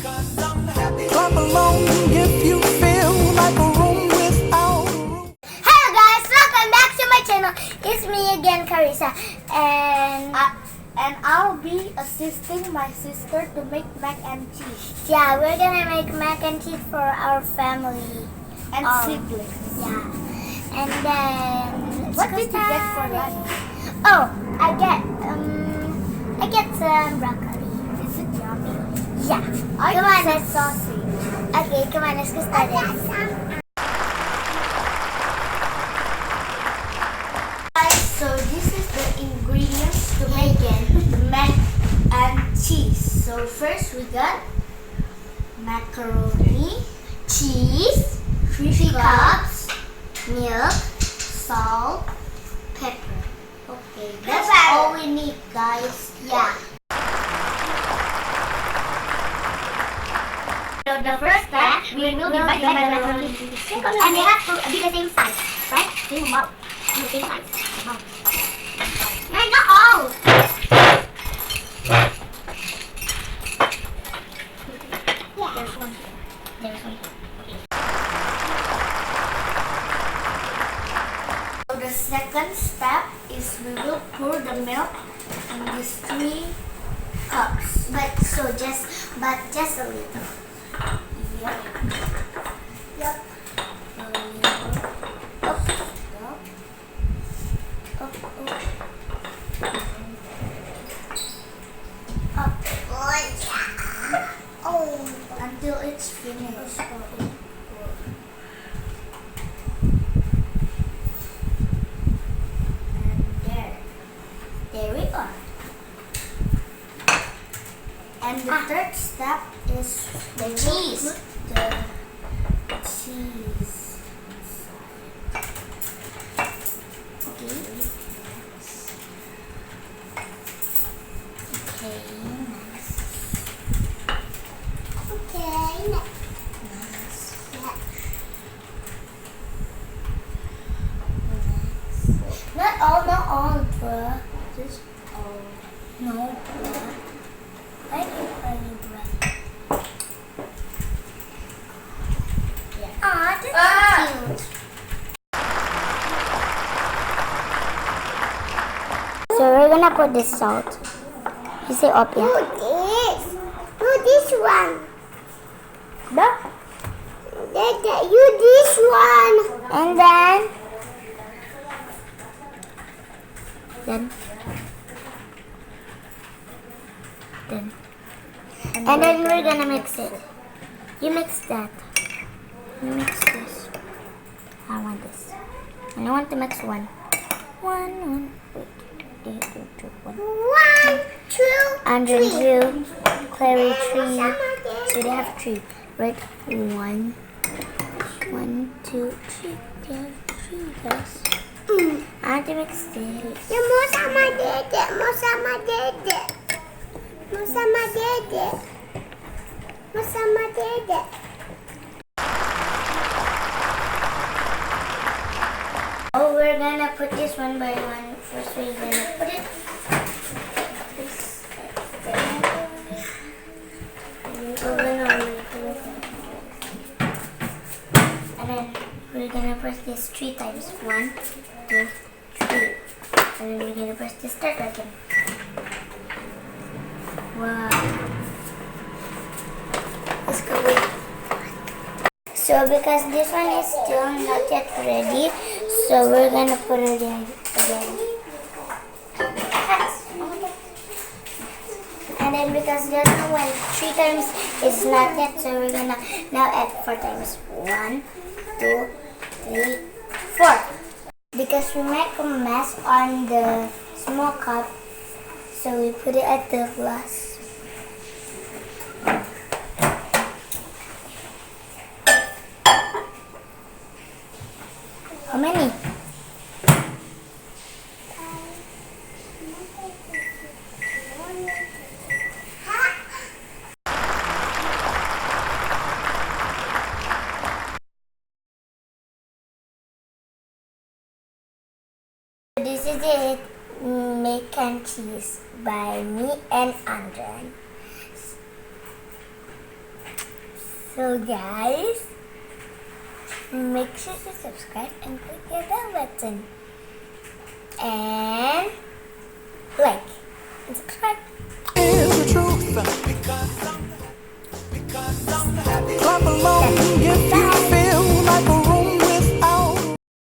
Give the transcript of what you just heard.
Clap along if you feel like a room without a room. Hello guys, welcome back to my channel. It's me again, Carissa, and I'll be assisting my sister to make mac and cheese. Yeah, we're gonna make mac and cheese for our family and siblings. Yeah, and then what did you get for lunch? Oh, I get some broccoli. Is it yummy? Yeah. Come on, let's sausage. Okay, come on, let's go start it. So this is the ingredients to make the mac and cheese. So first we got macaroni, cheese, 3 cups, milk, salt, pepper. Okay, that's all we need, guys. Yeah. So the first step, we will divide the macaroni into pieces, and they have to be the same size, right? Same amount, the same size. No, not all. Yeah. There's one. There's one. So the second step is we will pour the milk in these 3 cups, but just a little. Yep. Yep. Up. Up. Up. Oh, until it's finished. And there we are. And the third step is the cheese. The cheese. Okay. Okay, nice. Okay, nice. Not all, bruh. Just all. No, bruh. I can find you, bruh. Yeah. Aw, that's cute. So we're gonna put this salt. You say up, yeah? Do this one. You this one. And then and then we're gonna mix it. You mix that. You mix this. I want this. And I want to mix one. One. Wait. 1, 2, and then 2, Clary 3. So they have 3, right? 1, 2, 3. They have 3, guys. I want to mix this. More sama dede. Oh, we're gonna put this one by one. First, we're gonna put it. And then we're gonna press this 3 times. 1, 2, 3. And then we're gonna press this start again. Wow. Let's go with. So because this one is still not yet ready, so we're gonna put it in again. And then because the other one 3 times is not yet, so we're gonna now add 4 times. 1, 2, 3, 4. Because we make a mess on the small cup, so we put it at the glass. How many? This is it, mac and cheese by me and Andren. So guys, make sure to subscribe and click the bell button. And like and subscribe. Is the truth. Clap along.